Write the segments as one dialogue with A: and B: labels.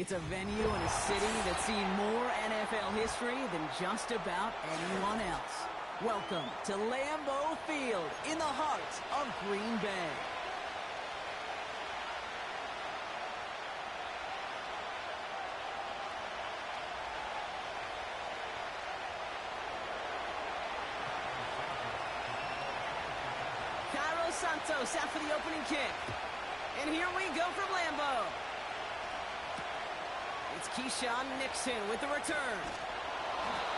A: It's a venue and a city that's seen more NFL history than just about anyone else. Welcome to Lambeau Field in the heart of Green Bay. Cairo Santos out for the opening kick. And here we go from Lambeau. It's Keyshawn Nixon with the return.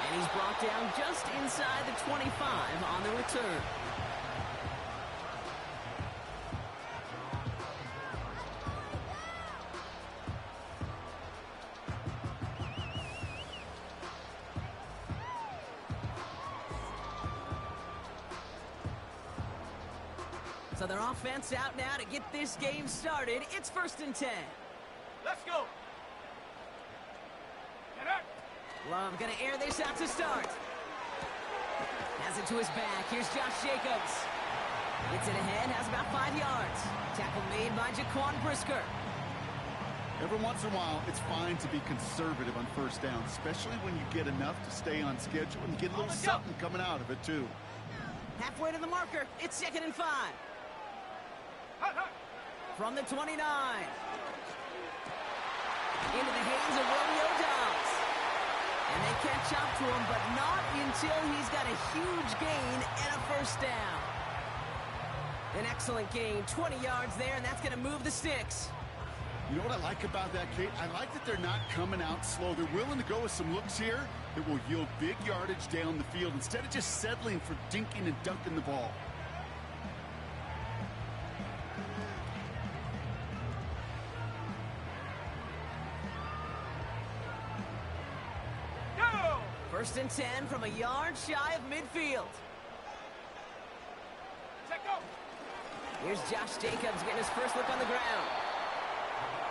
A: And he's brought down just inside the 25 on the return. So their offense out now to get this game started. It's 1st and 10.
B: Let's go.
A: Love gonna air this out to start. Has it to his back. Here's Josh Jacobs. Gets it ahead, has about 5 yards. Tackle made by Jaquan Brisker.
C: Every once in a while, it's fine to be conservative on first down, especially when you get enough to stay on schedule and get a little something coming out of it, too.
A: Halfway to the marker. It's 2nd and 5. From the 29. Into the hands of Romeo Doubs. And they catch up to him, but not until he's got a huge gain and a 1st down. An excellent gain, 20 yards there, and that's going to move the sticks.
C: You know what I like about that, Kate? I like that they're not coming out slow. They're willing to go with some looks here that will yield big yardage down the field instead of just settling for dinking and dunking the ball.
A: First and 10 from a yard shy of midfield. Here's Josh Jacobs getting his first look on the ground.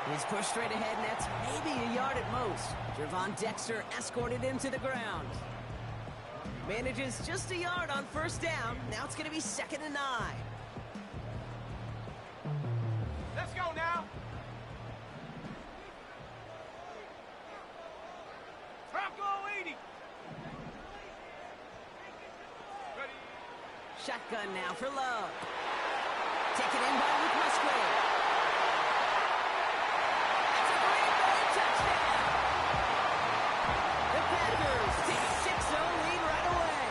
A: He's pushed straight ahead, and that's maybe a yard at most. Gervon Dexter escorted him to the ground. Manages just a yard on 1st down. Now it's going to be 2nd and 9.
B: Let's go now. Bronco 80.
A: Shotgun now for Love. Taken in by Luke Musgrave. That's a Green Bay touchdown. The Packers take a 6-0 lead right away.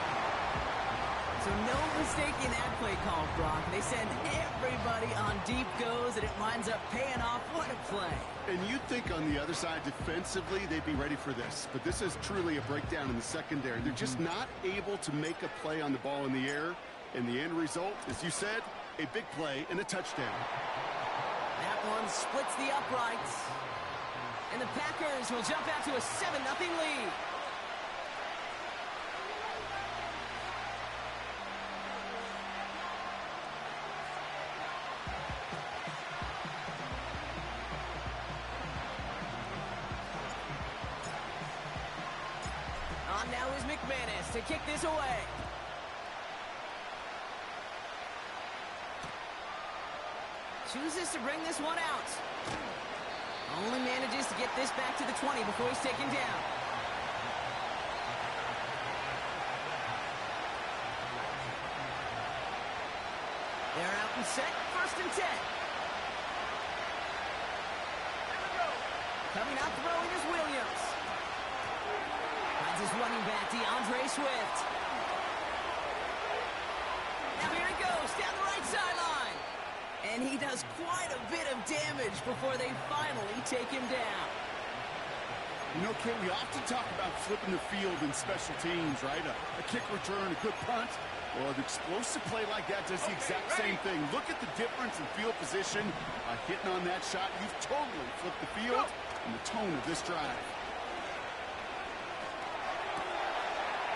A: So no mistaking that play call, Brock. They send everybody on deep goes, and it winds up paying off. What a play.
C: And you'd think on the other side, defensively, they'd be ready for this. But this is truly a breakdown in the secondary. They're just not able to make a play on the ball in the air. And the end result, as you said, a big play and a touchdown.
A: That one splits the uprights. And the Packers will jump out to a 7-0 lead. On now is McManus to kick this away. Chooses to bring this one out. Only manages to get this back to the 20 before he's taken down. They're out and set. 1st and 10. Coming out throwing is Williams. Finds his running back, DeAndre Swift. Now here he goes, down the right sideline. And he does quite a bit of damage before they finally take him down.
C: You know, Kate, we often talk about flipping the field in special teams, right? A kick return, a good punt. Well, an explosive play like that does the exact same thing. Look at the difference in field position. Hitting on that shot, you've totally flipped the field and the tone of this drive.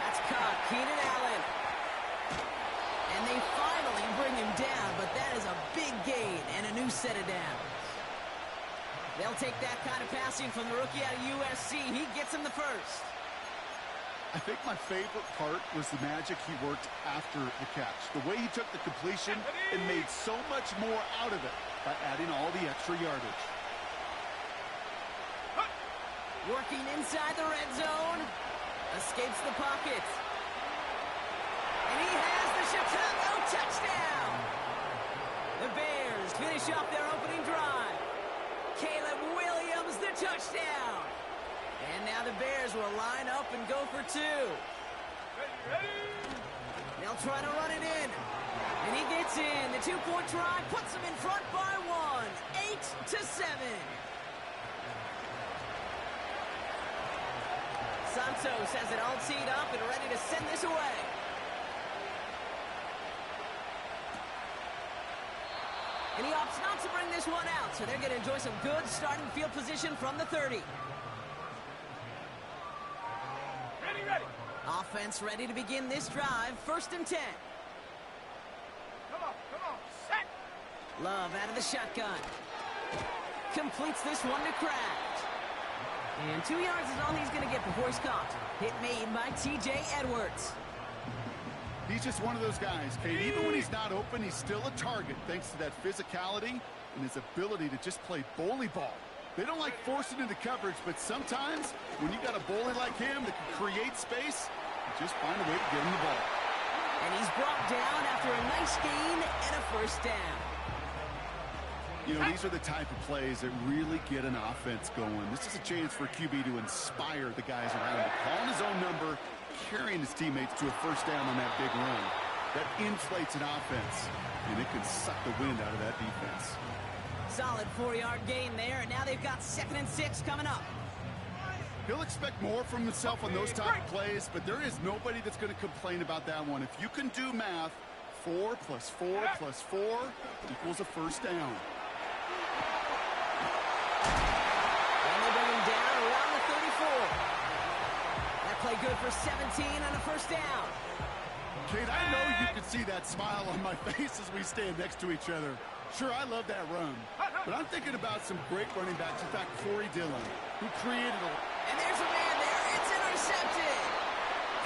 A: That's caught. Keenan Allen. And they finally bring him down, but that is a big gain and a new set of downs. They'll take that kind of passing from the rookie out of USC. He gets him the first.
C: I think my favorite part was the magic he worked after the catch. The way he took the completion and made so much more out of it by adding all the extra yardage.
A: Working inside the red zone. Escapes the pocket. And he has the Chicago touchdown. The Bears finish off their opening drive. Caleb Williams, the touchdown. And now the Bears will line up and go for two. They'll try to run it in. And he gets in. The two-point try puts them in front by one. 8-7. Santos has it all teed up and ready to send this away. And he opts not to bring this one out, so they're going to enjoy some good starting field position from the 30.
B: Ready.
A: Offense ready to begin this drive. 1st and 10.
B: Come on. Set.
A: Love out of the shotgun. Completes this one to Kraft. And 2 yards is all he's going to get before he's caught. Hit made by T.J. Edwards.
C: He's just one of those guys, Kate. Even when he's not open, he's still a target thanks to that physicality and his ability to just play bully ball. They don't like forcing into coverage, but sometimes when you got a bully like him that can create space, you just find a way to get him the ball.
A: And he's brought down after a nice gain and a 1st down.
C: You know, these are the type of plays that really get an offense going. This is a chance for QB to inspire the guys around him. Calling his own number, carrying his teammates to a 1st down on that big run. That inflates an offense, and it can suck the wind out of that defense.
A: Solid 4-yard gain there, and now they've got 2nd and 6 coming up.
C: He'll expect more from himself on those type of plays, but there is nobody that's going to complain about that one. If you can do math, 4 + 4 + 4 equals a 1st down.
A: And they bring him down around the 34. That play good for 17 on a 1st down.
C: Kate, I know you can see that smile on my face as we stand next to each other. Sure, I love that run, but I'm thinking about some great running backs. In fact, Corey Dillon, who created a...
A: And there's a man there. It's intercepted.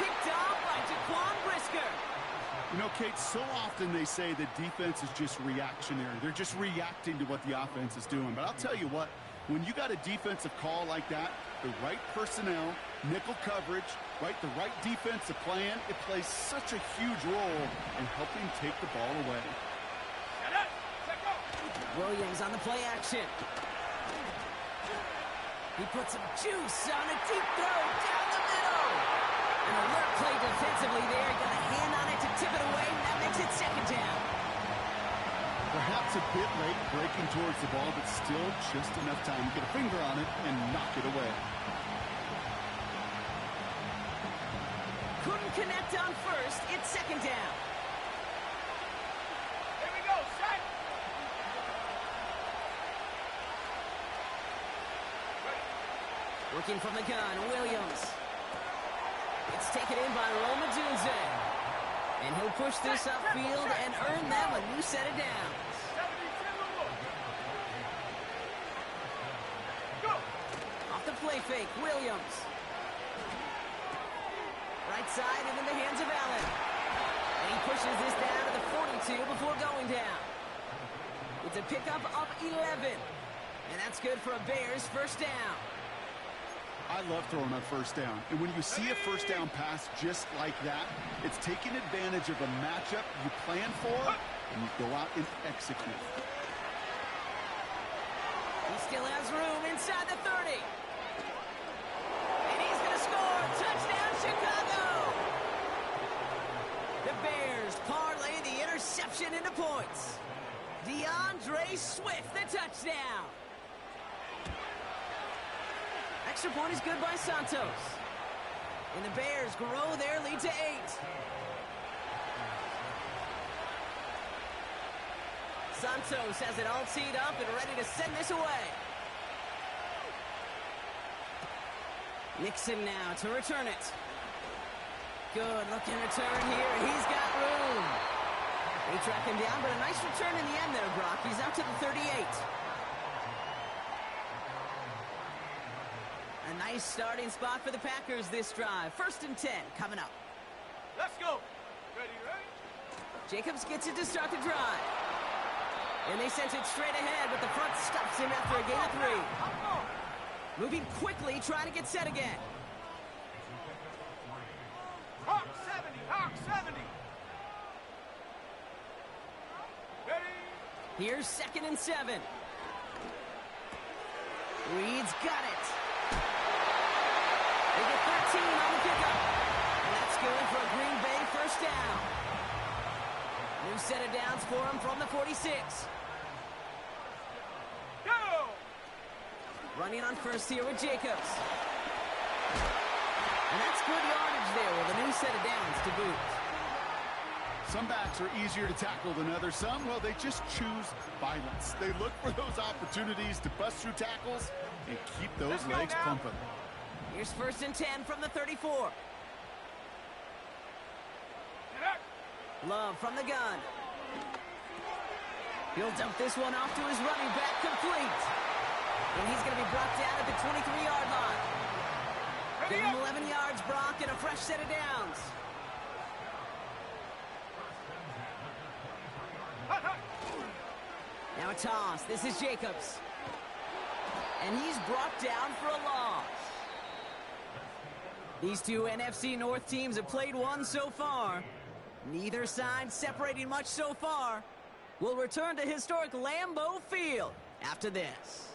A: Picked off by Jaquan Brisker.
C: You know, Kate, so often they say that defense is just reactionary. They're just reacting to what the offense is doing. But I'll tell you what, when you got a defensive call like that, the right personnel, nickel coverage, the right defensive plan, it plays such a huge role in helping take the ball away.
A: Williams on the play action. He puts some juice on a deep throw down the middle. An alert play defensively there. Got a hand on it to tip it away. And that makes it 2nd down.
C: Perhaps a bit late breaking towards the ball, but still just enough time to get a finger on it and knock it away.
A: Couldn't connect on 1st. It's 2nd down.
B: Here we go. Set.
A: Working from the gun, Williams. It's taken in by Rome Odunze. And he'll push this upfield and earn them a new set of downs.
B: 72. Go.
A: Off the play fake, Williams. Right side and in the hands of Allen. And he pushes this down to the 42 before going down. It's a pickup of 11. And that's good for a Bears 1st down.
C: I love throwing on 1st down. And when you see a 1st down pass just like that, it's taking advantage of a matchup you plan for, and you go out and execute.
A: He still has room inside the 30. And he's going to score. Touchdown, Chicago! The Bears parlay the interception into points. DeAndre Swift, the touchdown. Extra point is good by Santos. And the Bears grow their lead to 8. Santos has it all teed up and ready to send this away. Nixon now to return it. Good looking return here. He's got room. They track him down, but a nice return in the end there, Brock. He's out to the 38. A nice starting spot for the Packers this drive. 1st and 10 coming up.
B: Let's go. Ready?
A: Jacobs gets it to start the drive. And they sent it straight ahead, but the front stops him after a gain of 3. Moving quickly, trying to get set again.
B: Hawk 70, Hawk 70. Ready?
A: Here's 2nd and 7. Reed's got it. They get 13 on the pickup. And that's good for a Green Bay first down. New set of downs for him from the 46.
B: Go!
A: Running on first here with Jacobs. And that's good yardage there with a new set of downs to boot.
C: Some backs are easier to tackle than others. Some, well, they just choose violence. They look for those opportunities to bust through tackles and keep those legs pumping.
A: Here's 1st and 10 from the 34. Love from the gun. He'll dump this one off to his running back, complete. And he's going to be brought down at the 23-yard line. Give him 11 yards, Brock, and a fresh set of downs. Now a toss. This is Jacobs. And he's brought down for a loss. These two NFC North teams have played one so far. Neither side separating much so far. We'll return to historic Lambeau Field after this.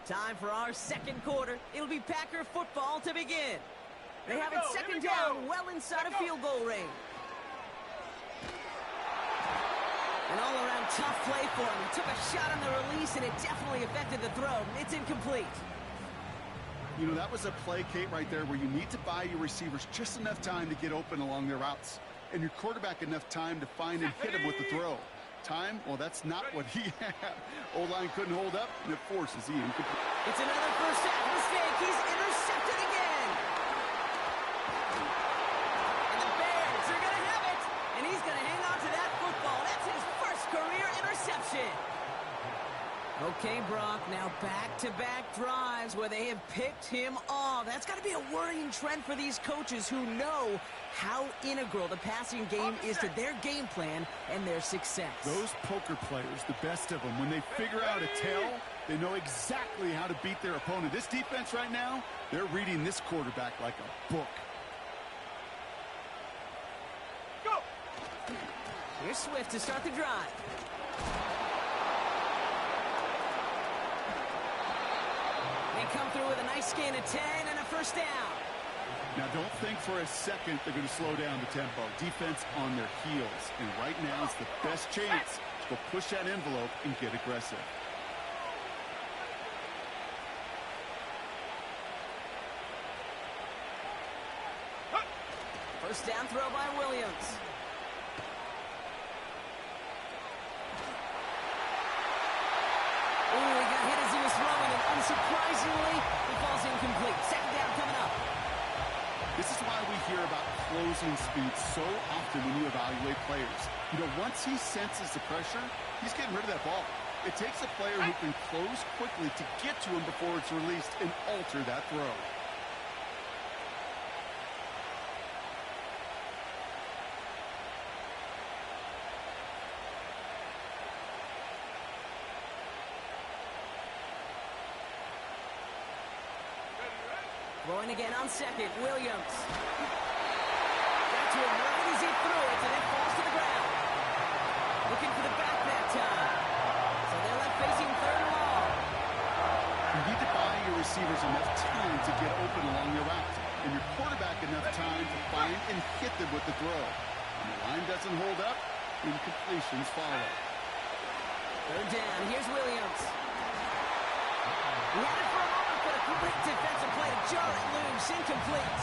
A: Time for our second quarter. It'll be Packer football to begin. They have it 2nd down, well inside of field goal range. An all-around tough play for him. He took a shot on the release, and it definitely affected the throw. It's incomplete.
C: You know, that was a play, Kate, right there, where you need to buy your receivers just enough time to get open along their routes, and your quarterback enough time to find and hit him with the throw. Time, well, that's not what he had. O-line couldn't hold up, and it forces the incomplete.
A: It's another first half mistake. He's intercepted again. And the Bears are going to have it. And he's going to hang on to that football. That's his first career interception. Okay, Brock, now back-to-back drives where they have picked him off. That's got to be a worrying trend for these coaches who know how integral the passing game is to their game plan and their success.
C: Those poker players, the best of them, when they figure out a tell, they know exactly how to beat their opponent. This defense right now, they're reading this quarterback like a book.
B: Go!
A: Here's Swift to start the drive. They come through with a nice gain of 10 and a first down.
C: Now, don't think for a second they're going to slow down the tempo. Defense on their heels. And right now is the best chance to push that envelope and get aggressive.
A: First down throw by Williams. Ooh, he got hit as he was throwing, and unsurprisingly, he falls incomplete. 2nd down coming up.
C: This is why we hear about closing speed so often when you evaluate players. You know, once he senses the pressure, he's getting rid of that ball. It takes a player who can close quickly to get to him before it's released and alter that throw.
A: Throwing again on 2nd, Williams. Got to him right as he threw it, and it falls to the ground. Looking for the back that time. So they're left facing 3rd and long.
C: You need to buy your receivers enough time to get open along their route, and your quarterback enough time to find and hit them with the throw. When the line doesn't hold up, incompletions follow.
A: 3rd down, here's Williams. He had it for a moment, but a complete defensive play to jar it loose, incomplete.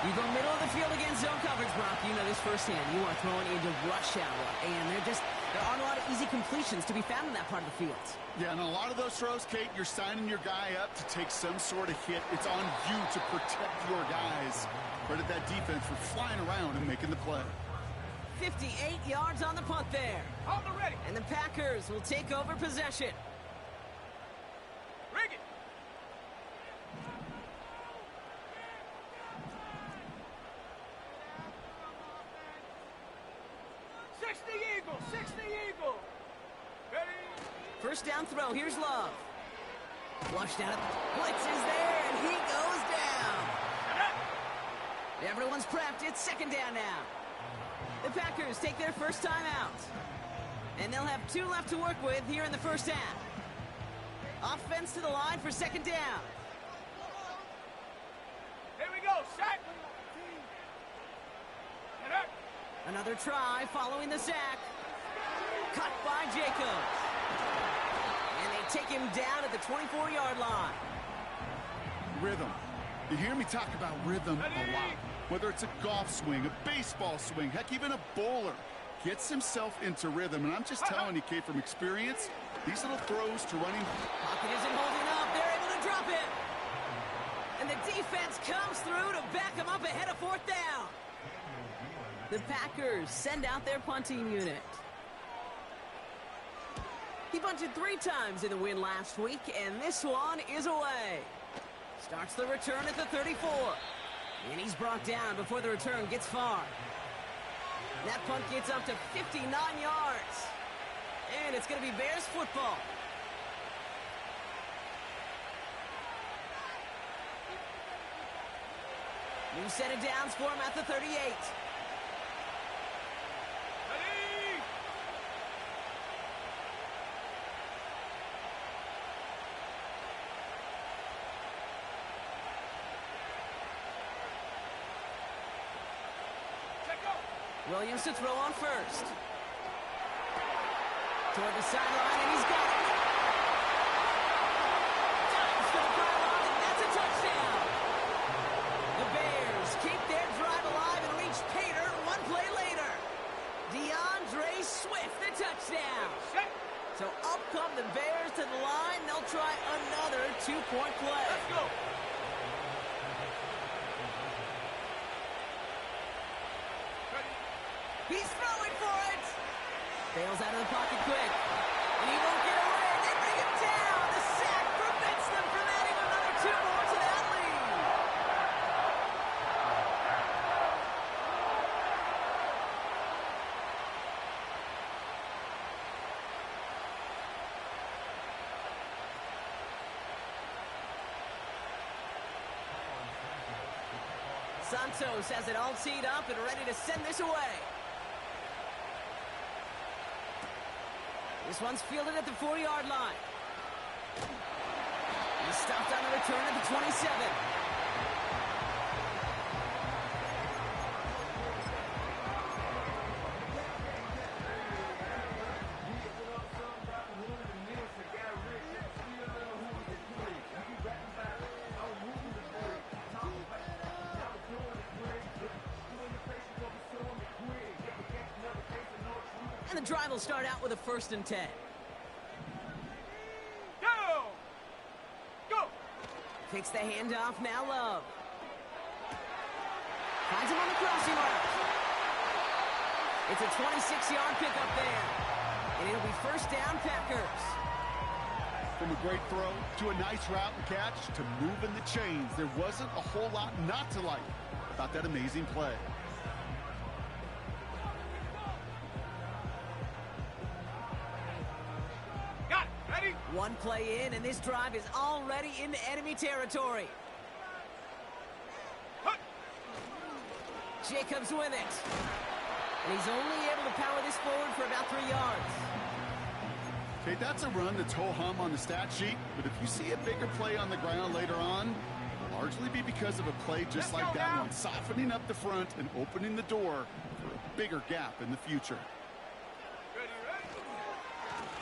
A: You go middle of the field against zone coverage, Brock. You know this firsthand. You are throwing into rush hour, and there aren't a lot of easy completions to be found in that part of the field.
C: Yeah, and a lot of those throws, Kate, you're signing your guy up to take some sort of hit. It's on you to protect your guys. Credit that defense for flying around and making the play.
A: 58 yards on the punt there.
B: Hold the ready.
A: And the Packers will take over possession.
B: Rig it. Six the Eagle.
A: First down throw. Here's Love. Flushed out. Blitz is there, and he goes down. Everyone's prepped. It's second down now. The Packers take their first time out. And they'll have 2 left to work with here in the first half. Offense to the line for second down.
B: Here we go, sack.
A: Another try following the sack. Cut by Jacobs. And they take him down at the 24-yard line.
C: Rhythm. You hear me talk about rhythm a lot. Whether it's a golf swing, a baseball swing, heck, even a bowler. Gets himself into rhythm. And I'm just telling you, Kate, from experience, these little throws to running.
A: Pocket isn't holding up. They're able to drop it. And the defense comes through to back him up ahead of fourth down. The Packers send out their punting unit. He punted 3 times in the win last week, and this one is away. Starts the return at the 34. And he's brought down before the return gets far. That punt gets up to 59 yards. And it's going to be Bears football. New set of downs for him at the 38. Williams to throw on first. Toward the sideline, and he's got it. Dives for the pylon, and that's a touchdown. The Bears keep their drive alive and reach Pater 1 play later. DeAndre Swift, the touchdown. So up come the Bears to the line. They'll try another 2-point play.
B: Let's go.
A: He's throwing for it. Bails out of the pocket quick. And he won't get away. They bring him down. The sack prevents them from adding another 2 more to that lead. Santos has it all teed up and ready to send this away. This one's fielded at the 4-yard line. He's stopped on a return at the 27. And the drive will start out with a 1st and 10.
B: Go!
A: Takes the handoff, now Love. Finds him on the crossing route. It's a 26-yard pickup there. And it'll be first down, Packers.
C: From a great throw to a nice route and catch to moving the chains. There wasn't a whole lot not to like about that amazing play.
A: One play in, and this drive is already into enemy territory. Jacobs with it. And he's only able to power this forward for about 3 yards.
C: Okay, that's a run that's ho-hum on the stat sheet, but if you see a bigger play on the ground later on, it'll largely be because of a play just like that one, softening up the front and opening the door for a bigger gap in the future.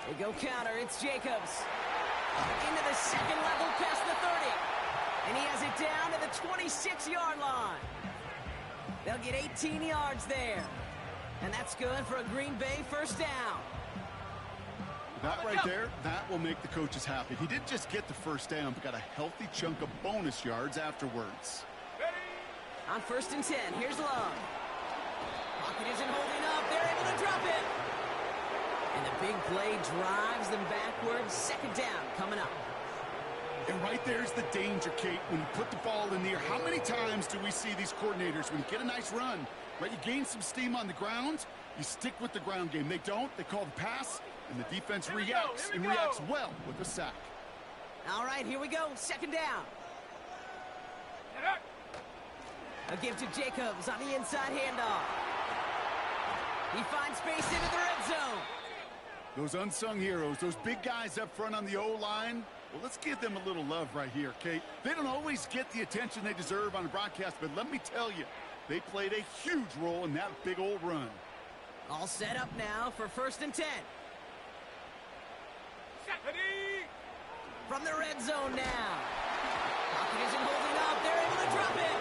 A: They go counter. It's Jacobs. Into the second level past the 30. And he has it down to the 26-yard line. They'll get 18 yards there. And that's good for a Green Bay first down.
C: That right there, that will make the coaches happy. He didn't just get the first down, but got a healthy chunk of bonus yards afterwards.
A: On 1st and 10, here's Love. Pocket isn't holding up. They're able to drop it. And the big play drives them backwards. Second down coming up.
C: And right there's the danger, Kate, when you put the ball in the air. How many times do we see these coordinators, when you get a nice run, right, you gain some steam on the ground, you stick with the ground game. They don't, they call the pass, And the defense
B: Here we go,
C: reacts
B: here we
C: and
B: go.
C: reacts well with the sack.
A: All right, here we go. Second down.
B: Get up.
A: A give to Jacobs on the inside handoff. He finds space into the red zone.
C: Those unsung heroes, those big guys up front on the O-line, well, let's give them a little love right here, Kate. They don't always get the attention they deserve on the broadcast, but let me tell you, they played a huge role in that big old run.
A: All set up now for 1st and 10.
B: Ready.
A: From the red zone now. Pocket isn't holding up. They're able to drop it.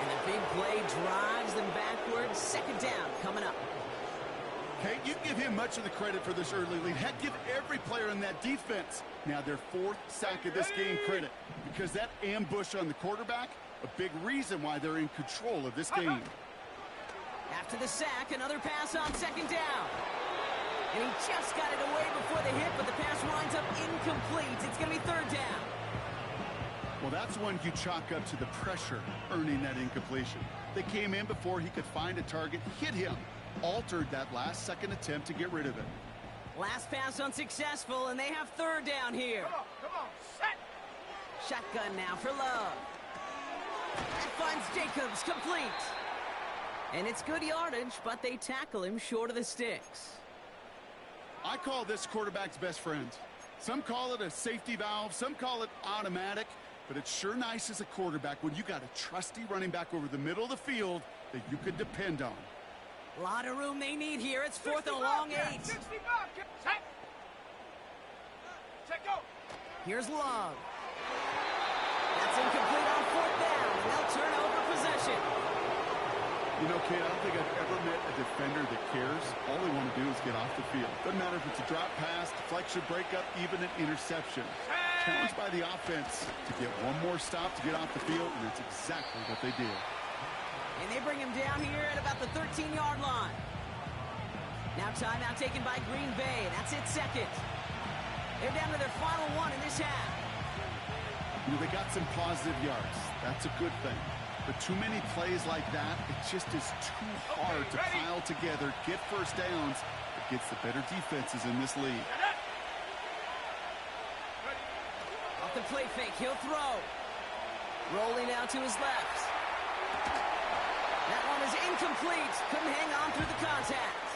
A: And the big play drives them backwards. 2nd down coming up.
C: Kate, you give him much of the credit for this early lead. Heck, give every player in that defense now their 4th sack of this game credit. Because that ambush on the quarterback, a big reason why they're in control of this game.
A: After the sack, another pass on 2nd down. And he just got it away before the hit, but the pass winds up incomplete. It's going to be 3rd down.
C: Well, that's one you chalk up to the pressure earning that incompletion. They came in before he could find a target, hit him, altered that last-second attempt to get rid of it.
A: Last pass unsuccessful, and they have 3rd down here.
B: Come on, set.
A: Shotgun now for Love. That finds Jacobs complete. And it's good yardage, but they tackle him short of the sticks.
C: I call this quarterback's best friend. Some call it a safety valve, some call it automatic, but it's sure nice as a quarterback when you got a trusty running back over the middle of the field that you can depend on.
A: A lot of room they need here. It's 4th and a long 8.
B: 65. Set. Set, go.
A: Here's Love. That's incomplete on 4th down, and they'll turn over possession.
C: You know, Kate, I don't think I've ever met a defender that cares. All they want to do is get off the field. Doesn't matter if it's a drop pass, deflection, breakup, even an interception. Challenged by the offense to get one more stop to get off the field, and it's exactly what they did.
A: And they bring him down here at about the 13-yard line. Now timeout taken by Green Bay. That's it, 2nd. They're down to their final 1 in this half.
C: You know, they got some positive yards. That's a good thing. But too many plays like that, it just is too hard to pile together, get 1st downs against the better defenses in this league.
A: Off the play fake, he'll throw. Rolling out to his left. That one is incomplete. Couldn't hang on through the contact.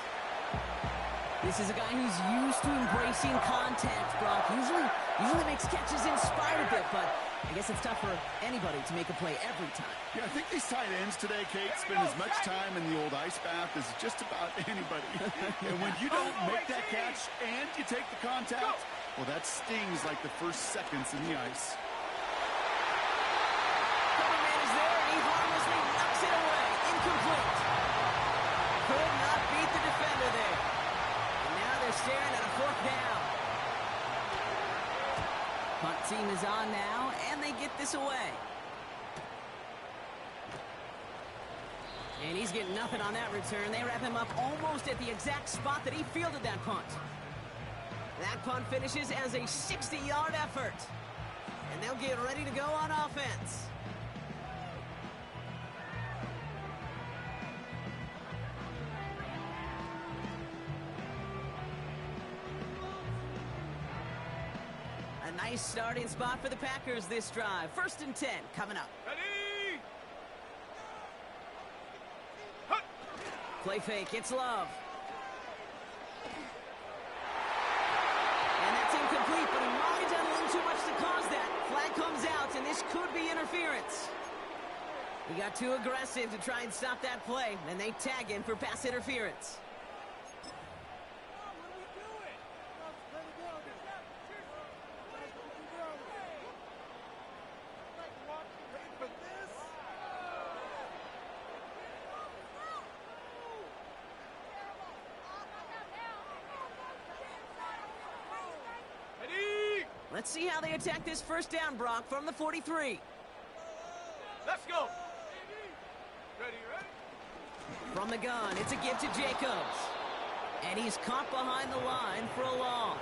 A: This is a guy who's used to embracing contact, Brock. Usually makes catches in spite of it, but I guess it's tough for anybody to make a play every time.
C: Yeah, I think these tight ends today, Kate, spend as much time in the old ice bath as just about anybody. And when you don't make that catch and you take the contact, well, that stings like the first seconds in the ice.
A: Cover man is there, and he harmlessly knocks it away. Incomplete. Could not beat the defender there. And now they're staring at a 4th down. Punt team is on now, and they get this away. And he's getting nothing on that return. They wrap him up almost at the exact spot that he fielded that punt. That punt finishes as a 60-yard effort. And they'll get ready to go on offense. A nice starting spot for the Packers this drive. 1st and 10 coming up.
B: Ready.
A: Play fake, it's Love. And that's incomplete, but he might have done a little too much to cause that. Flag comes out, and this could be interference. He got too aggressive to try and stop that play, and they tag him for pass interference. Let's see how they attack this 1st down, Brock, from the 43.
B: Let's go. Ready.
A: From the gun, it's a give to Jacobs. And he's caught behind the line for a loss.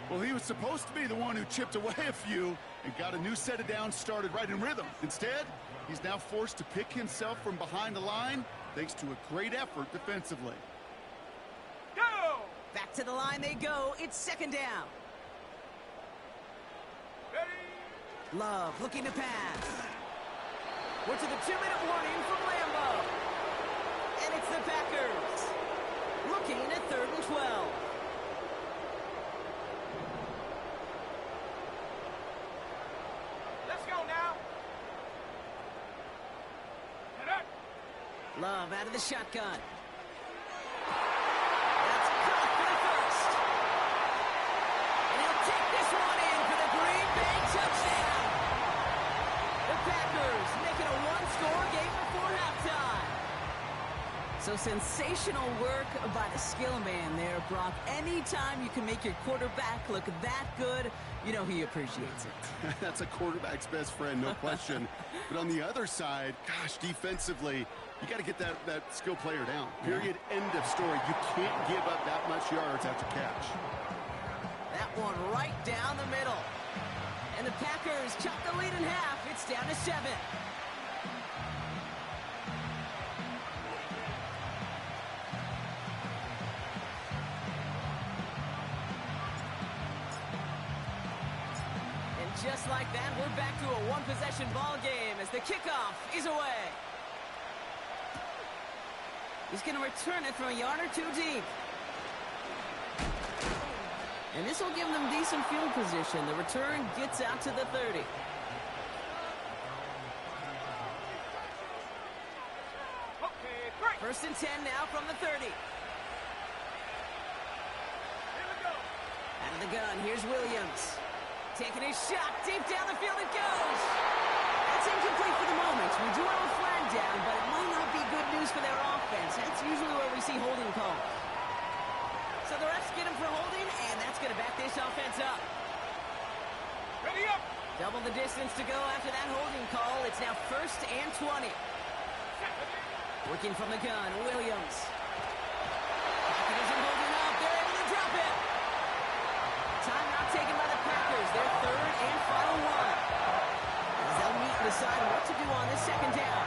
C: Well, he was supposed to be the one who chipped away a few and got a new set of downs started right in rhythm. Instead, he's now forced to pick himself from behind the line thanks to a great effort defensively.
B: Go.
A: To the line they go. It's second down.
B: Ready?
A: Love looking to pass. We're to the 2-minute warning from Lambeau. And it's the Packers. Looking at 3rd and 12.
B: Let's go now. Get up.
A: Love out of the shotgun. That's caught for the first. And he'll take this one in for the Green Bay touchdown. The Packers making a one-score game before halftime. So sensational work by the skill man there, Brock. Anytime you can make your quarterback look that good, you know he appreciates it.
C: That's a quarterback's best friend, no question. But on the other side, gosh, defensively, you got to get that skill player down. Period. End of story. You can't give up that much yards after catch.
A: That one right down the middle. And the Packers chop the lead in half. It's down to 7. And just like that, we're back to a one-possession ball game as the kickoff is away. He's going to return it from a yard or two deep. And this will give them decent field position. The return gets out to the 30.
B: Okay, great.
A: 1st and 10 now from the 30.
B: Here we go.
A: Out of the gun, here's Williams. Taking his shot, deep down the field it goes. That's incomplete for the moment. We do have a flag down, but it might not be good news for their offense. That's usually where we see holding calls. So the refs get him for holding, and that's going to back this offense up.
B: Ready up.
A: Double the distance to go after that holding call. It's now 1st and 20. Working from the gun, Williams. Pocket isn't holding up. They're able to drop it. Timeout taken by the Packers. Their 3rd and final one. As they'll meet and decide what to do on this second down.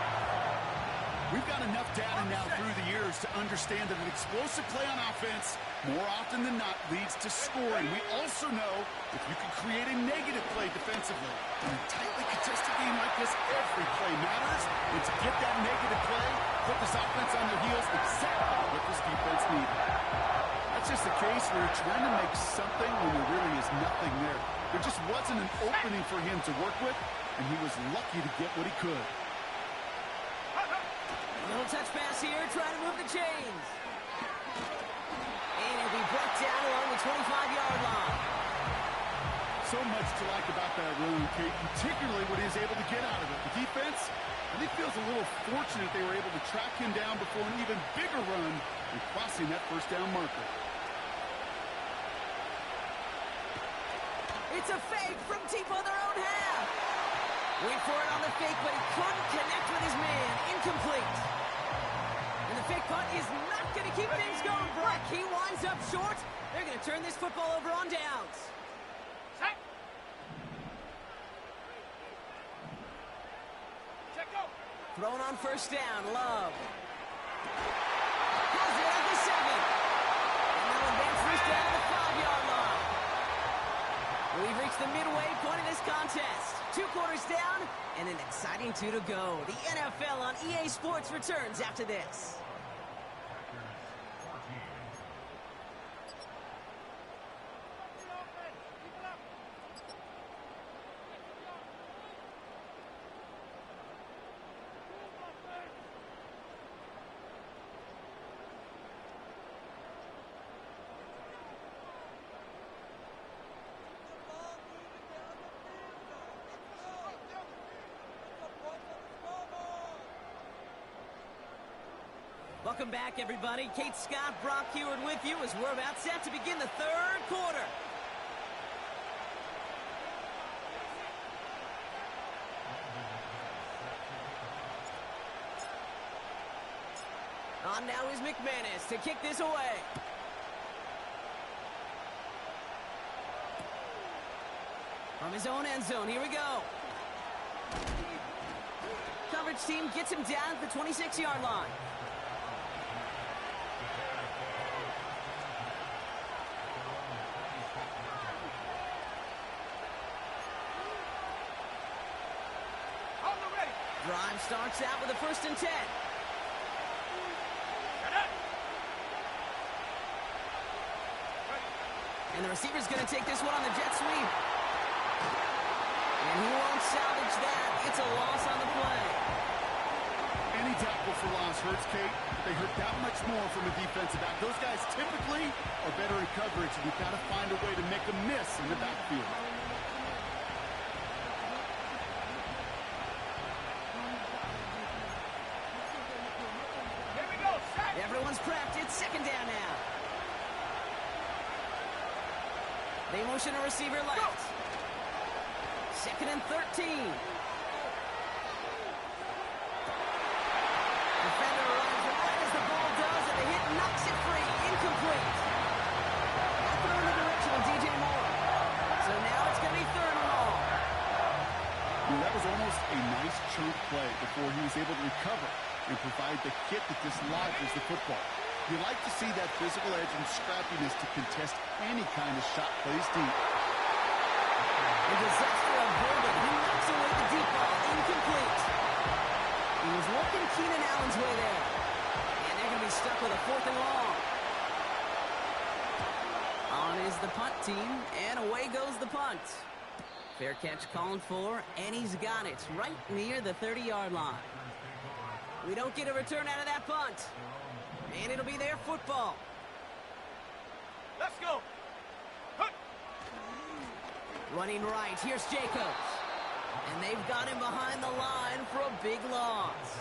C: We've got enough data now through the years to understand that an explosive play on offense more often than not leads to scoring. We also know if you can create a negative play defensively. In a tightly contested game like this, every play matters. And to get that negative play, put this offense on their heels, exactly what this defense needed. That's just a case where you're trying to make something when there really is nothing there. There just wasn't an opening for him to work with, and he was lucky to get what he could.
A: Little touch pass here, trying to move the chains. And it'll be brought down along the 25-yard line.
C: So much to like about that run, Kate, particularly what he was able to get out of it. The defense, I think, feels a little fortunate they were able to track him down before an even bigger run and crossing that 1st down marker.
A: It's a fake from deep on their own half. Wait for it on the fake, but he couldn't connect with his man. Incomplete. And the fake punt is not going to keep things going, Brock. He winds up short. They're going to turn this football over on downs.
B: Set. Check go.
A: Thrown on 1st down, Love. Pulls it at the 7. And they'll advance this down to the 5-yard line. We've reached the midway point of this contest. 2 quarters down, and an exciting 2 to go. The NFL on EA Sports returns after this. Welcome back, everybody. Kate Scott, Brock Huard with you as we're about set to begin the 3rd quarter. On now is McManus to kick this away. From his own end zone, here we go. Coverage team gets him down at the 26-yard line. Drive starts out with a 1st and 10. And the receiver's going to take this one on the jet sweep. And he won't salvage that. It's a loss on the play.
C: Any tackle for loss hurts, Kate. They hurt that much more from a defensive back. Those guys typically are better in coverage, and you've got to find a way to make a miss in the backfield.
B: Here we go, sack!
A: Everyone's prepped. It's 2nd down now. They motion a receiver left. 2nd and 13. Defender runs right as the ball does, and the hit knocks it free. Incomplete. Not throwing the direction of DJ Moore. So now it's going to be 3rd and long.
C: That was almost a nice chunk play before he was able to recover and provide the hit that dislodges the football. You like to see that physical edge and scrappiness to contest any kind of shot plays deep.
A: A disaster of holding. He knocks away the deep ball. Incomplete. He was working Keenan Allen's way there. And they're going to be stuck with a 4th and long. On is the punt team, and away goes the punt. Fair catch called for, and he's got it right near the 30-yard line. We don't get a return out of that punt. And it'll be their football.
B: Let's go! Hup.
A: Running right, here's Jacobs. And they've got him behind the line for a big loss.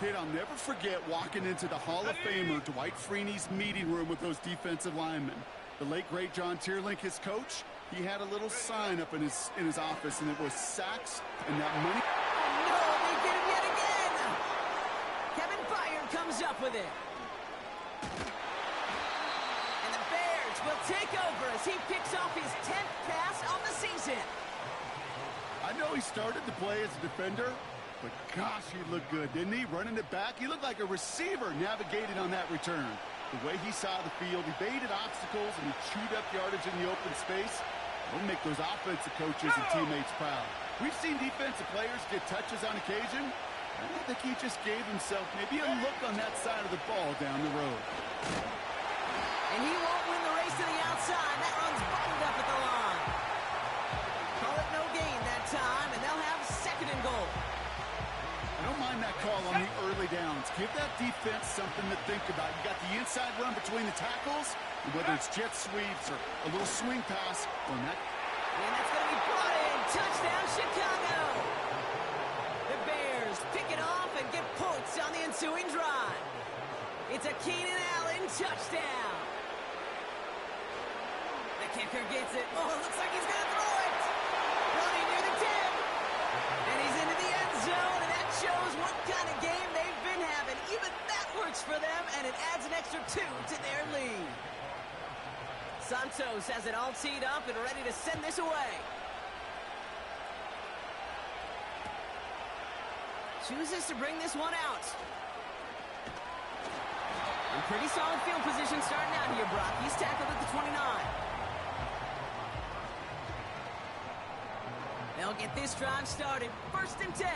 C: Kid, I'll never forget walking into the Hall of Famer Dwight Freeney's meeting room with those defensive linemen. The late, great John Tierlink, his coach, he had a little sign up in his office, and it was sacks and that money.
A: Oh, no, they get him yet again. Kevin Byard comes up with it. And the Bears will take over as he picks off his 10th pass on the season.
C: I know he started the play as a defender, but gosh, he looked good, didn't he? Running it back, he looked like a receiver navigating on that return. The way he saw the field, he baited obstacles, and he chewed up yardage in the open space. It'll make those offensive coaches and teammates proud. We've seen defensive players get touches on occasion. I think he just gave himself maybe a look on that side of the ball down the road.
A: And he won't win the race to the outside. That runs buttoned up at the line. Call it no gain that time, and they'll have 2nd and goal.
C: I don't mind that call on the early downs. Give that defense something to think about. You got the inside run between the tackles, and whether it's jet sweeps or a little swing pass, or that.
A: And that's going to be brought in. Touchdown, Chicago. The Bears pick it off and get points on the ensuing drive. It's a Keenan Allen touchdown. The kicker gets it. Oh, it looks like he's going to throw it. Running near the 10. And he's into the end zone, and that shows what kind of game they've been having. Even that works for them, and it adds an extra 2 to their lead. Santos has it all teed up and ready to send this away. Chooses to bring this one out. And pretty solid field position starting out here, Brock. He's tackled at the 29. They'll get this drive started. 1st and 10.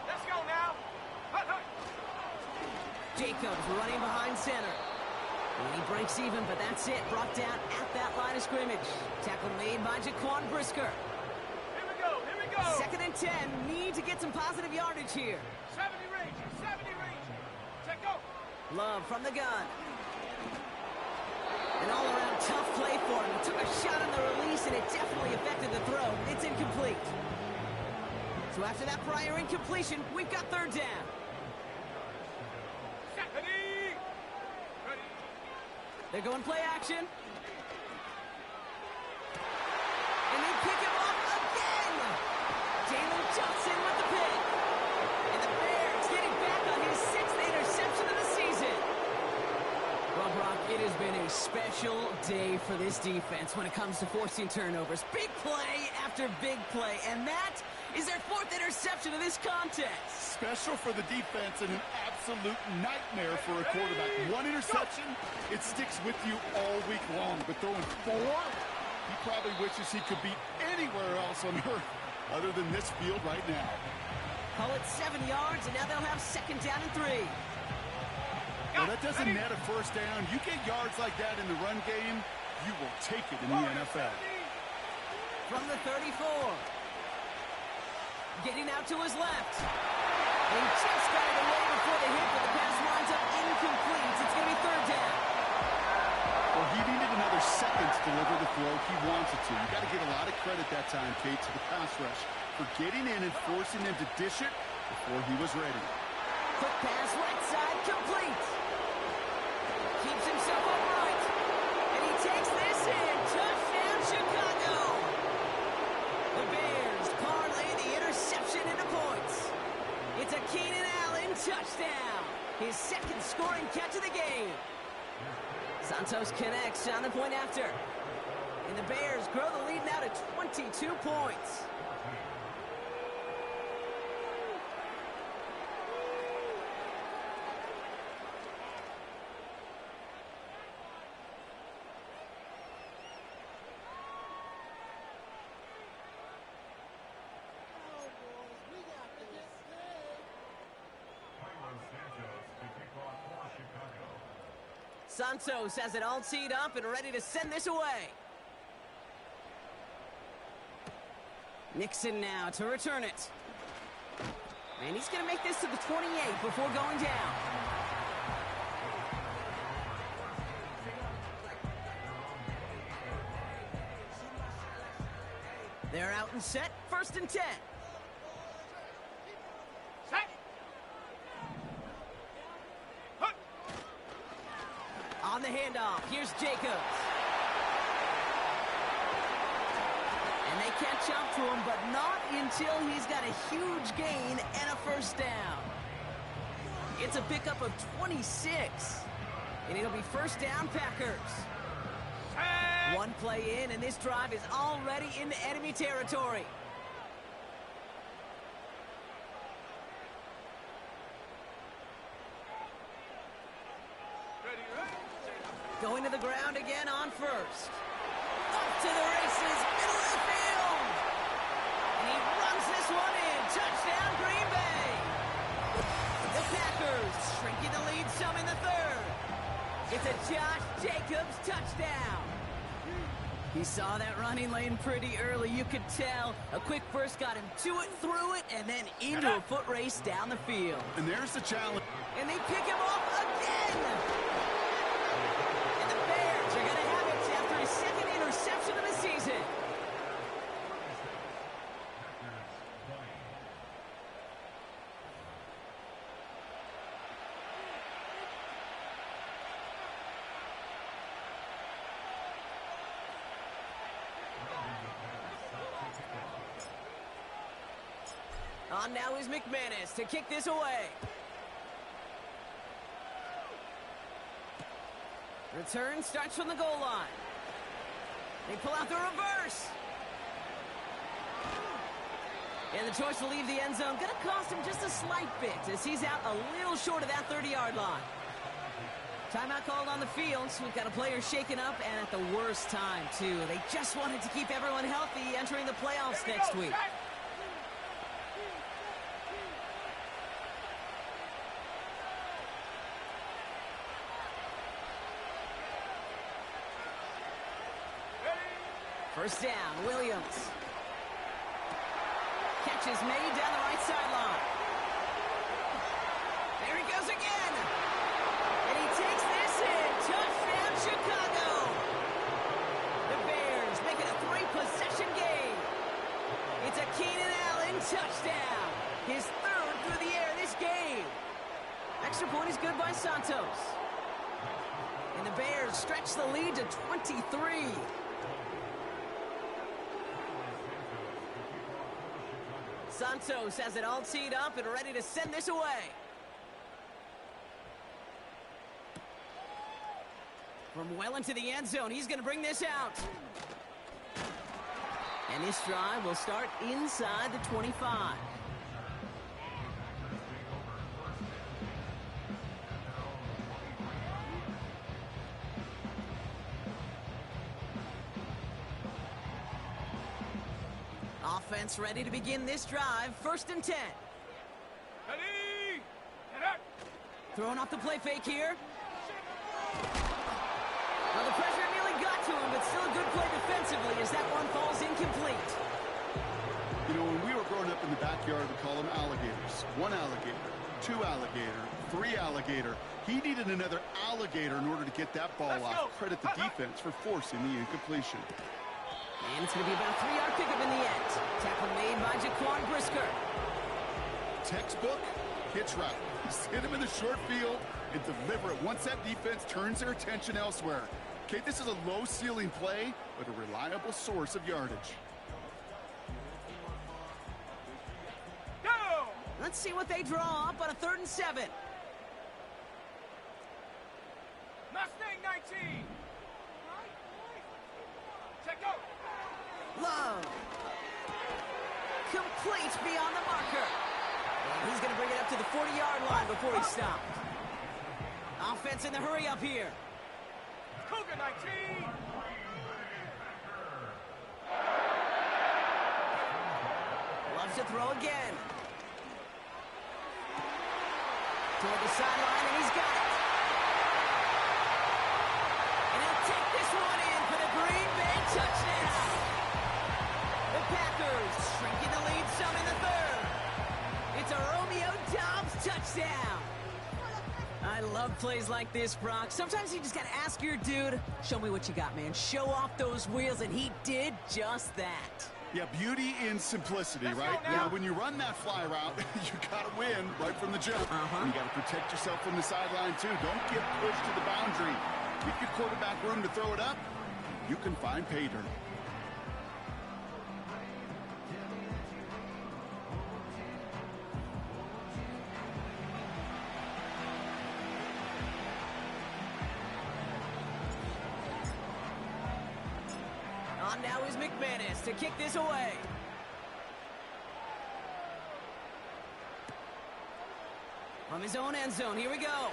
B: Let's go now! Hup, hup.
A: Jacobs running behind center. And he breaks even, but that's it. Brought down at that line of scrimmage. Tackle made by Jaquan Brisker.
B: Here we go, here we go!
A: 2nd and 10. Need to get some positive yardage here.
B: 70 Ranger, 70 Ranger! Check go!
A: Love from the gun. An all-around tough play for him. He took a shot on the release, and it definitely affected the throw. It's incomplete. So after that prior incompletion, we've got 3rd down.
B: Ready! Ready!
A: They're going play action. And they pick him up again. Jalen Johnson with the pick. And the Bears getting back on his 6th interception of the season. Well, Brock, it has been a special day for this defense when it comes to forcing turnovers. Big play after big play, and that is their 4th interception of this contest.
C: Special for the defense and an absolute nightmare for a quarterback. 1 interception, it sticks with you all week long. But throwing 4, he probably wishes he could be anywhere else on earth. other than this field right now.
A: Call it 7 yards, and now they'll have second down and 3.
C: Well, that doesn't net a first down. You get yards like that in the run game, you will take it in the NFL.
A: From the 34. Getting out to his left. He just got it away before the hit, but the pass winds up incomplete. It's going to be third down.
C: Well, he needed another second to deliver the throw he wanted to. You got to give a lot of credit that time, Kate, to the pass rush for getting in and forcing him to dish it before he was ready.
A: Quick pass, right side, complete. Keeps himself upright. And he takes this in. Touchdown, Chicago. The Bears parlay the interception into points. It's a Keenan Allen touchdown. His second scoring catch of the game. Santos connects on the point after. And the Bears grow the lead now to 22 points. Santos has it all teed up and ready to send this away. Nixon now to return it. And he's going to make this to the 28 before going down. They're out and set, 1st and 10.
B: Set.
A: On the handoff, here's Jacobs. And they catch up to him, but not until he's got a huge gain and a first down. It's a pickup of 26. And it'll be first down, Packers.
B: Set.
A: One play in, and this drive is already into enemy territory.
B: Ready, ready.
A: Going to the ground again on first. Off to the races, middle of the field. And he runs this one in. Touchdown, Green Bay. The Packers shrinking the lead some in the third. It's a Josh Jacobs touchdown. He saw that running lane pretty early. You could tell a quick burst got him to it, through it, and then into a foot race down the field.
C: And there's the challenge.
A: And they pick him off again. And the Bears are going to have it after his second interception of the season. On now is McManus to kick this away. Return starts from the goal line. They pull out the reverse. And the choice to leave the end zone going to cost him just a slight bit as he's out a little short of that 30-yard line. Timeout called on the field, so we've got a player shaken up and at the worst time, too. They just wanted to keep everyone healthy entering the playoffs next week. First down, Williams. Catch is made down the right sideline. There he goes again. And he takes this in. Touchdown, Chicago. The Bears make it a 3-possession game. It's a Keenan Allen touchdown. His third through the air this game. Extra point is good by Santos. And the Bears stretch the lead to 23. Santos has it all teed up and ready to send this away. From well into the end zone, he's going to bring this out. And this drive will start inside the 25. Offense ready to begin this drive. 1st and 10.
B: Ready! Get up!
A: Throwing off the play fake here. Well, the pressure nearly got to him, but still a good play defensively as that one falls incomplete.
C: You know, when we were growing up in the backyard, we call them alligators. 1 alligator, 2 alligator, 3 alligator. He needed another alligator in order to get that ball off. Credit the defense for forcing the incompletion.
A: And it's going to be about a 3-yard pickup in the end. Tackle made by Jaquan Brisker.
C: Textbook hitch route. Just hit him in the short field and deliver it once that defense turns their attention elsewhere. Okay, this is a low-ceiling play, but a reliable source of yardage.
B: Go!
A: Let's see what they draw up on a 3rd and 7.
B: Mustang 19! Check out!
A: Love. Complete beyond the marker. And he's going to bring it up to the 40-yard line before he stopped. Offense in the hurry up here.
B: Cougar 19!
A: Loves to throw again. Toward the sideline, and he's got it. And he'll take this one in for the Green Bay touchdown. The Packers shrinking the lead some in the 3rd. It's a Romeo Doubs touchdown. I love plays like this, Brock. Sometimes you just got to ask your dude, show me what you got, man. Show off those wheels, and he did just that.
C: Yeah, beauty in simplicity, right? Now, when you run that fly route, you got to win right from the jump. And you got to protect yourself from the sideline, too. Don't get pushed to the boundary. Give your quarterback room to throw it up. You can find pay dirt.
A: On now is McManus to kick this away. From his own end zone, here we go.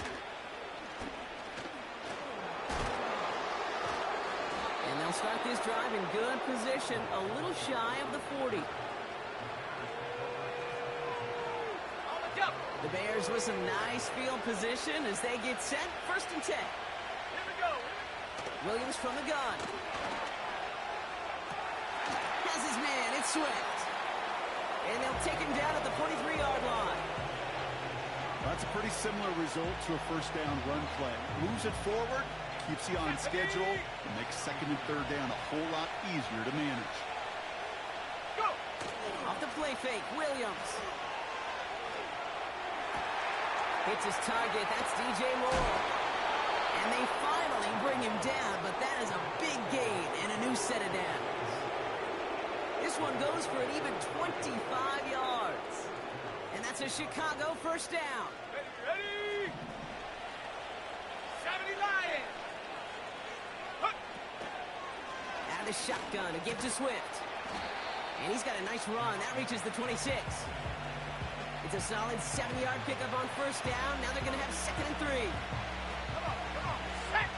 A: And they'll start this drive in good position, a little shy of the 40. The Bears with some nice field position as they get set. 1st and 10.
B: Here we go.
A: Williams from the gun. Has his man, it's Swift. And they'll take him down at the 43-yard line.
C: That's a pretty similar result to a 1st down run play. Moves it forward, keeps you on schedule, and makes 2nd and 3rd down a whole lot easier to manage.
B: Go!
A: Off the play fake, Williams. Hits his target, that's DJ Moore. And they finally bring him down, but that is a big gain and a new set of downs. This one goes for an even 25 yards. And that's a Chicago 1st down.
B: Ready? 70 Lions!
A: Out of the shotgun, a give to Swift. And he's got a nice run. That reaches the 26. It's a solid 70-yard pickup on 1st down. Now they're going to have 2nd and 3.
B: Come on, set!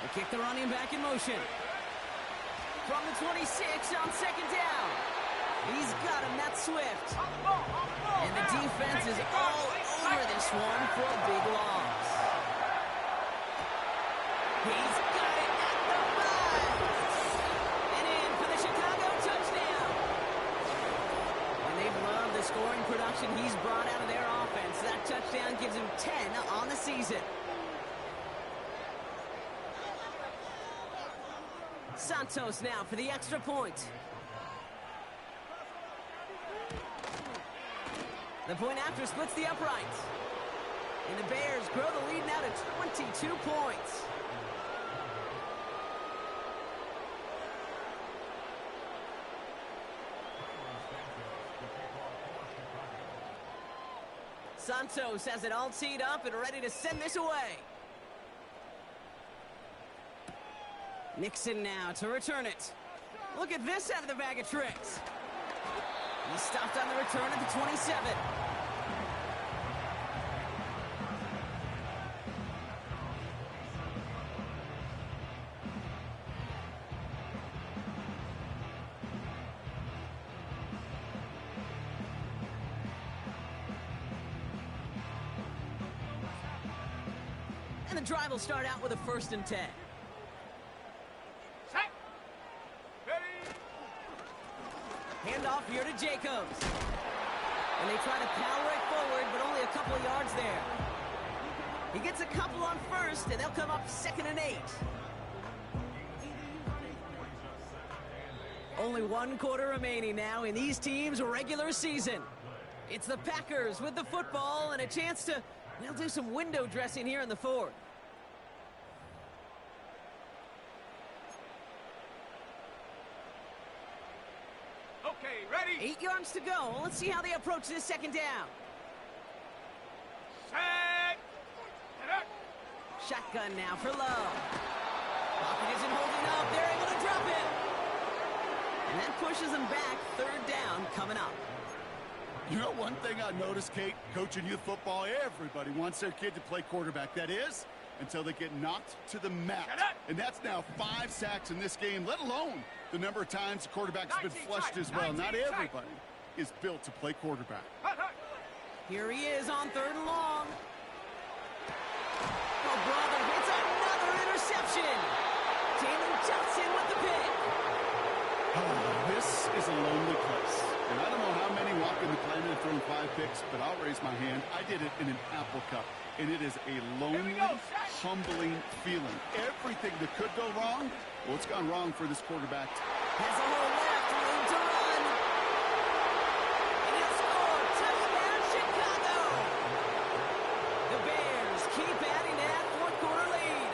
A: They kick the running back in motion. From the 26 on 2nd down. He's got him, that's Swift.
B: On the ball,
A: And the
B: now.
A: defense is
B: Take
A: all
B: it,
A: over this one for a big loss. He's got it at the 5. And in for the Chicago touchdown. And they've loved the scoring production he's brought out of their offense. That touchdown gives him 10 on the season. Santos now for the extra point. The point after splits the uprights. And the Bears grow the lead now to 22 points. Santos has it all teed up and ready to send this away. Nixon now to return it. Look at this out of the bag of tricks. He stopped on the return at the 27. And the drive will start out with a 1st and 10.
B: Set. Ready.
A: Handoff here to Jacobs. And they try to power it forward, but only a couple of yards there. He gets a couple on 1st, and they'll come up 2nd and 8. Only 1 quarter remaining now in these teams' regular season. It's the Packers with the football and a chance to, they'll do some window dressing here in the 4th.
B: Okay, ready.
A: 8 yards to go. Let's see how they approach this 2nd down.
B: Set. Get up.
A: Shotgun now for Love. Lockett isn't holding up. They're able to drop it. And that pushes them back. 3rd down coming up.
C: You know, one thing I noticed, Kate, coaching youth football, everybody wants their kid to play quarterback. That is, until they get knocked to the mat. And that's now 5 sacks in this game, let alone the number of times the quarterback's been flushed as well. Not everybody is built to play quarterback.
A: Here he is on 3rd and long. Oh, brother, it's another interception. Jalen Johnson with the pick.
C: This is a lonely place. And I don't know how many walk in the planet and throwing 5 picks, but I'll raise my hand. I did it in an Apple Cup, and it is a lonely, humbling feeling. Everything that could go wrong, well, it's gone wrong for this quarterback.
A: Has a hole left, room to run. And he'll score. Touchdown, Chicago. The Bears keep adding to that 4th quarter lead.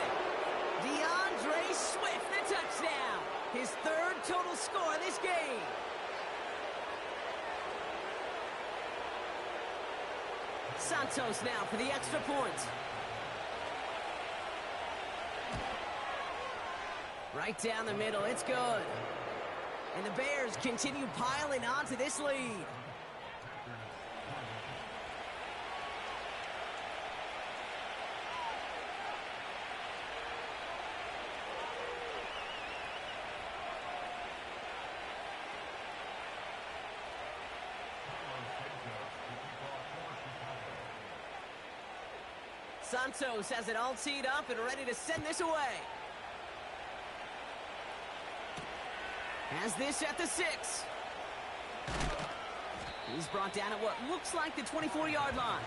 A: DeAndre Swift, the touchdown. His 3rd total score this game. Santos now for the extra point. Right down the middle, it's good. And the Bears continue piling on to this lead. Santos has it all teed up and ready to send this away. Has this at the 6. He's brought down at what looks like the 24-yard line.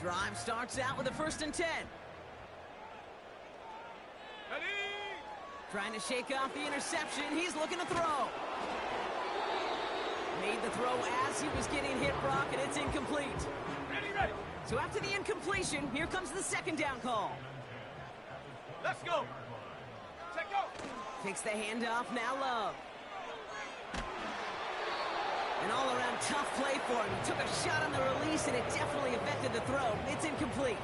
A: Drive starts out with a 1st and 10.
B: Ready.
A: Trying to shake off the interception. He's looking to throw. Made the throw as he was getting hit, Brock, and it's incomplete.
B: Ready, ready.
A: So after the incompletion, here comes the 2nd down call.
B: Let's go. Check go.
A: Takes the handoff, now Love. An all-around tough play for him. He took a shot on the release, and it definitely affected the throw. It's incomplete.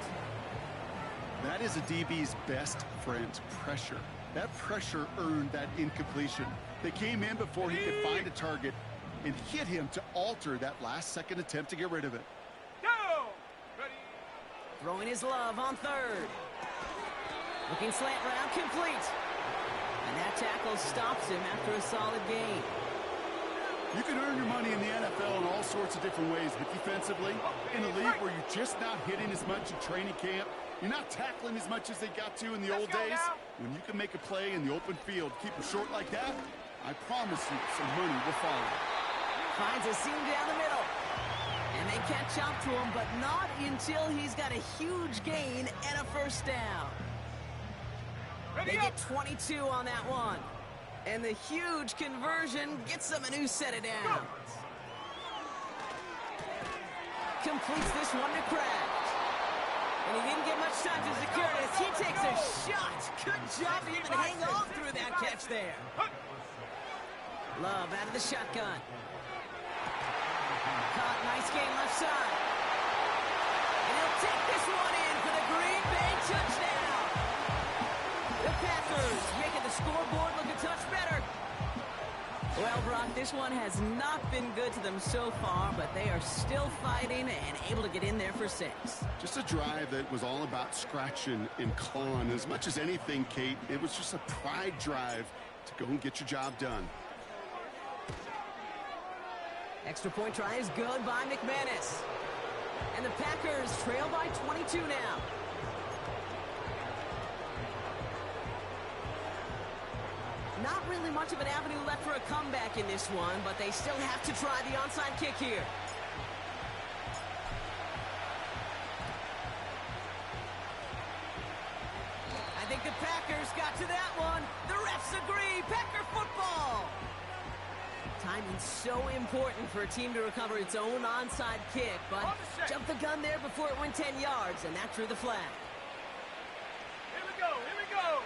C: That is a DB's best friend, pressure. That pressure earned that incompletion. They came in before he could find a target and hit him to alter that last-second attempt to get rid of it.
B: Go. Ready.
A: Throwing his Love on 3rd. Looking slant route, complete. And that tackle stops him after a solid gain.
C: You can earn your money in the NFL in all sorts of different ways, but defensively, in a league where you're just not hitting as much in training camp, you're not tackling as much as they got to in the old days, when you can make a play in the open field, keep them short like that, I promise you some money will follow.
A: Finds a seam down the middle. And they catch up to him, but not until he's got a huge gain and a 1st down. They get 22 on that one. And the huge conversion gets them a new set of downs. Completes this one to Kraft. And he didn't get much time to secure this. He takes a shot. Good job to even hang on through that catch there. Love out of the shotgun. Caught, nice game left side. And he'll take this one in for the Green Bay touchdown. The Packers making the scoreboard look a touch better. Well, Brock, this one has not been good to them so far, but they are still fighting and able to get in there for 6.
C: Just a drive that was all about scratching and clawing. As much as anything, Kate, it was just a pride drive to go and get your job done.
A: Extra point try is good by McManus. And the Packers trail by 22 now. Not really much of an avenue left for a comeback in this one, but they still have to try the onside kick here. I think the Packers got to that one. The refs agree. Packer football. Timing's so important for a team to recover its own onside kick, but jumped the gun there before it went 10 yards, and that drew the flag.
B: Here we go, here we go.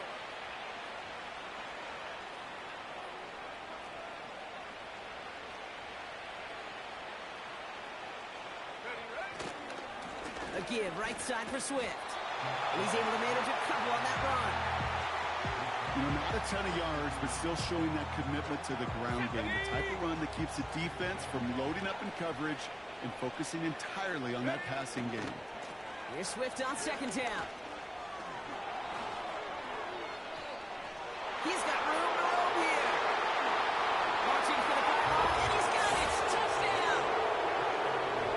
A: A give right side for Swift. And he's able to manage a couple on that run.
C: You know, not a ton of yards, but still showing that commitment to the ground game. The type of run that keeps the defense from loading up in coverage and focusing entirely on that passing game.
A: Here's Swift on second down. He's got room to roam here. Marching for the pylon, and he's got it. Touchdown!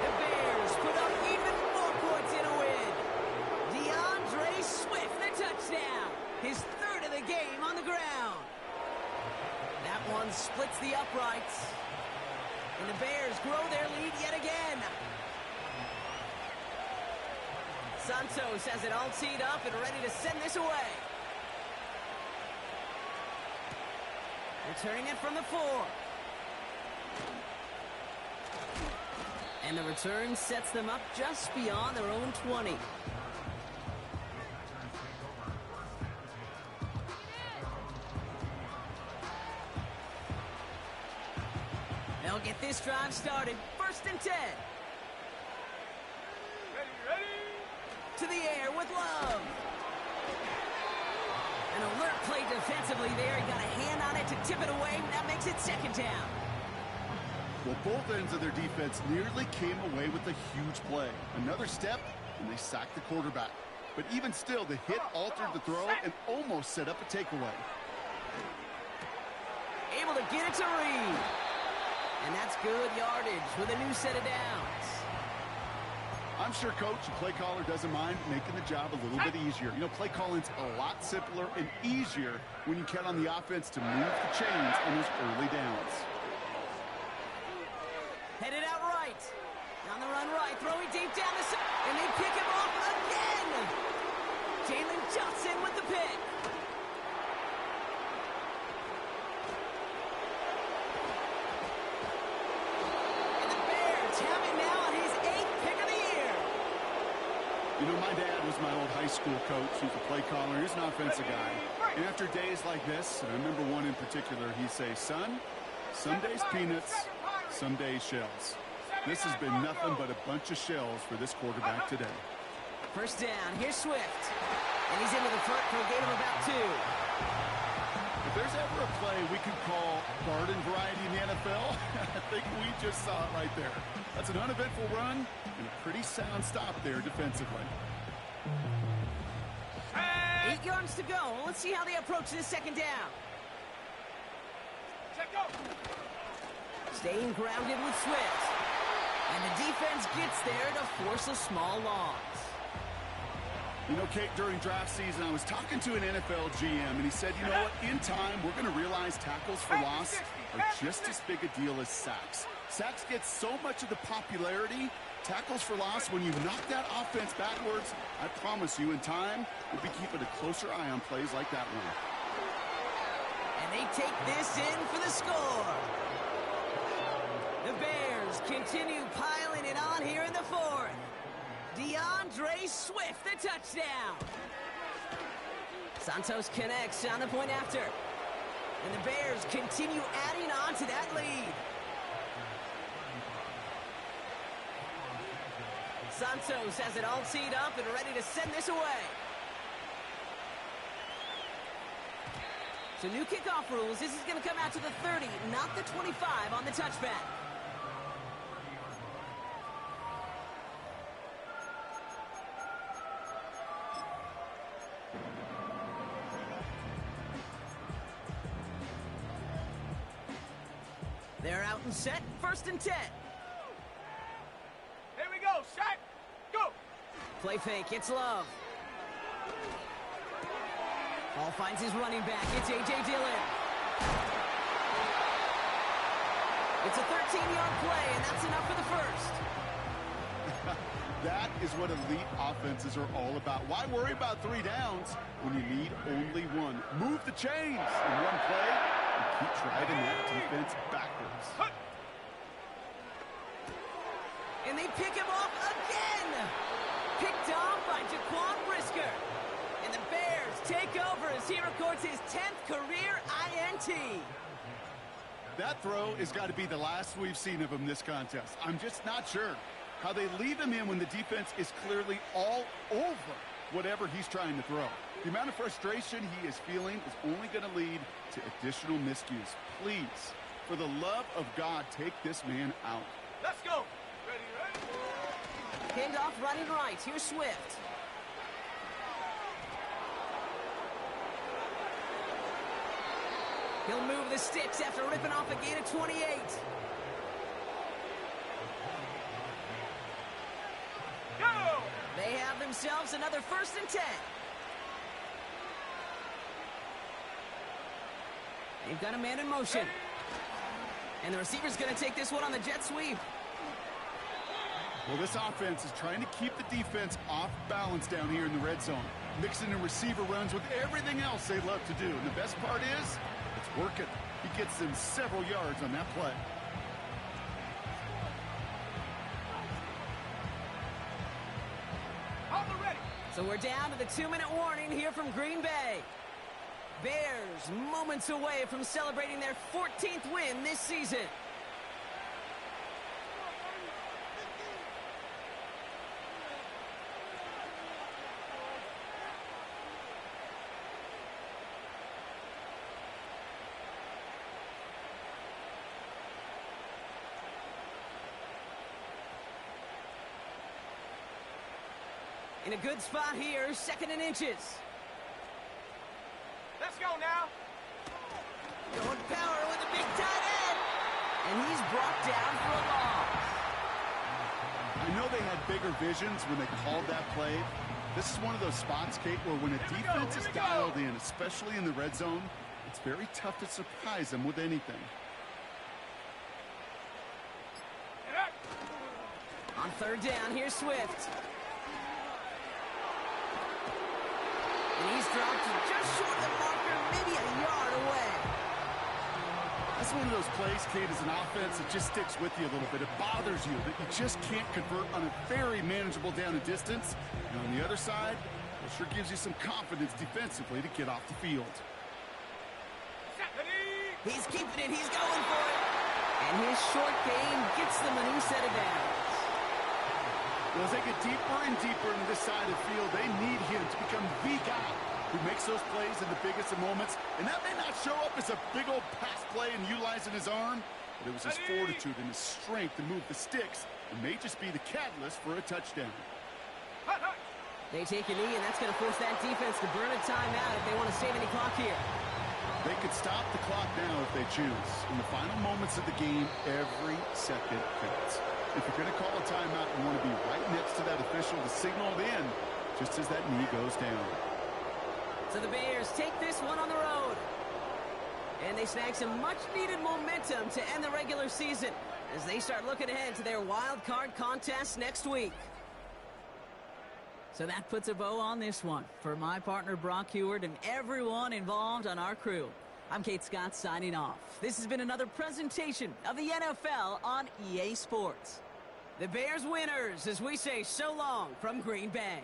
A: The Bears put up even more points in a win. DeAndre Swift, the touchdown. His third of the game on the ground. That one splits the uprights. And the Bears grow their lead yet again. Santos has it all teed up and ready to send this away. Returning it from the 4. And the return sets them up just beyond their own 20. They'll get this drive started. 1st and 10.
B: Ready.
A: To the air with Love. An alert play defensively there. He got a hand on it to tip it away. That makes it 2nd down.
C: Well, both ends of their defense nearly came away with a huge play. Another step, and they sacked the quarterback. But even still, the hit altered the throw and almost set up a takeaway.
A: Able to get it to Reed. And that's good yardage with a new set of downs.
C: I'm sure coach and play caller doesn't mind making the job a little bit easier. You know, play calling's a lot simpler and easier when you count on the offense to move the chains on those early downs.
A: Headed out right. On the run right, throwing deep down the center, and they pick him off again. Jalen Johnson with the pick. And the Bears have it now on his 8th pick of the year.
C: You know, my dad was my old high school coach. He was a play caller. He was an offensive guy. And after days like this, and I remember one in particular, he'd say, son, some days peanuts, some days shells. This has been nothing but a bunch of shells for this quarterback today.
A: 1st down, here's Swift. And he's into the front for a gain of about 2.
C: If there's ever a play we could call garden variety in the NFL, I think we just saw it right there. That's an uneventful run and a pretty sound stop there defensively.
A: 8 yards to go. Let's see how they approach this 2nd down.
B: Check go.
A: Staying grounded with Swift. And the defense gets there to force a small loss.
C: You know, Kate, during draft season, I was talking to an NFL GM, and he said, you know what, in time, we're going to realize tackles for loss are just as big a deal as sacks. Sacks get so much of the popularity. Tackles for loss, when you knock that offense backwards, I promise you, in time, we'll be keeping a closer eye on plays like that one.
A: And they take this in for the score. The Bears continue piling it on here in the 4th. DeAndre Swift, the touchdown. Santos connects on the point after. And the Bears continue adding on to that lead. Santos has it all teed up and ready to send this away. So new kickoff rules. This is going to come out to the 30, not the 25 on the touchback. They're out and set, 1st and 10.
B: Here we go, Shaq. Go.
A: Play fake, it's Love. Ball finds his running back, it's A.J. Dillon. It's a 13-yard play, and that's enough for the first.
C: That is what elite offenses are all about. Why worry about 3 downs when you need only 1? Move the chains in one play and keep driving that defense backwards.
A: And they pick him off again. Picked off by Jaquan Brisker. And the Bears take over as he records his 10th career INT.
C: That throw has got to be the last we've seen of him this contest. I'm just not sure how they leave him in when the defense is clearly all over whatever he's trying to throw. The amount of frustration he is feeling is only going to lead to additional miscues. Please, for the love of God, take this man out.
B: Let's go. Ready?
A: Pinned off running right. Here's Swift. He'll move the sticks after ripping off a gain of 28.
B: Go!
A: They have themselves another 1st and 10. They've got a man in motion. And the receiver's going to take this one on the jet sweep.
C: Well, this offense is trying to keep the defense off balance down here in the red zone, mixing in receiver runs with everything else they love to do. And the best part is, it's working. He gets them several yards on that play.
B: On the ready.
A: So we're down to the 2-minute warning here from Green Bay. Bears moments away from celebrating their 14th win this season. In a good spot here, 2nd and inches.
B: Let's go now.
A: Going power with a big tight end. And he's brought down for a loss.
C: I know they had bigger visions when they called that play. This is one of those spots, Kate, where when a defense is dialed in, especially in the red zone, it's very tough to surprise them with anything.
A: On 3rd down, here's Swift. And he's dropped just short of the marker, maybe a yard away.
C: That's one of those plays, Kate, as an offense that just sticks with you a little bit. It bothers you that you just can't convert on a very manageable down and distance. And on the other side, it sure gives you some confidence defensively to get off the field.
A: He's keeping it. He's going for it. And his short game gets them a new set of downs.
C: Well, as they get deeper and deeper into this side of the field, they need him to become the guy who makes those plays in the biggest of moments. And that may not show up as a big old pass play and utilizing his arm, but it was his fortitude and his strength to move the sticks and may just be the catalyst for a touchdown.
A: They take a knee, and that's going to force that defense to burn a timeout if they want to save any clock here.
C: They could stop the clock now if they choose. In the final moments of the game, every second counts. If you're going to call a timeout, you want to be right next to that official to signal it in just as that knee goes down.
A: So the Bears take this one on the road. And they snag some much-needed momentum to end the regular season as they start looking ahead to their wild card contest next week. So that puts a bow on this one. For my partner Brock Heward and everyone involved on our crew, I'm Kate Scott signing off. This has been another presentation of the NFL on EA Sports. The Bears winners as we say so long from Green Bay.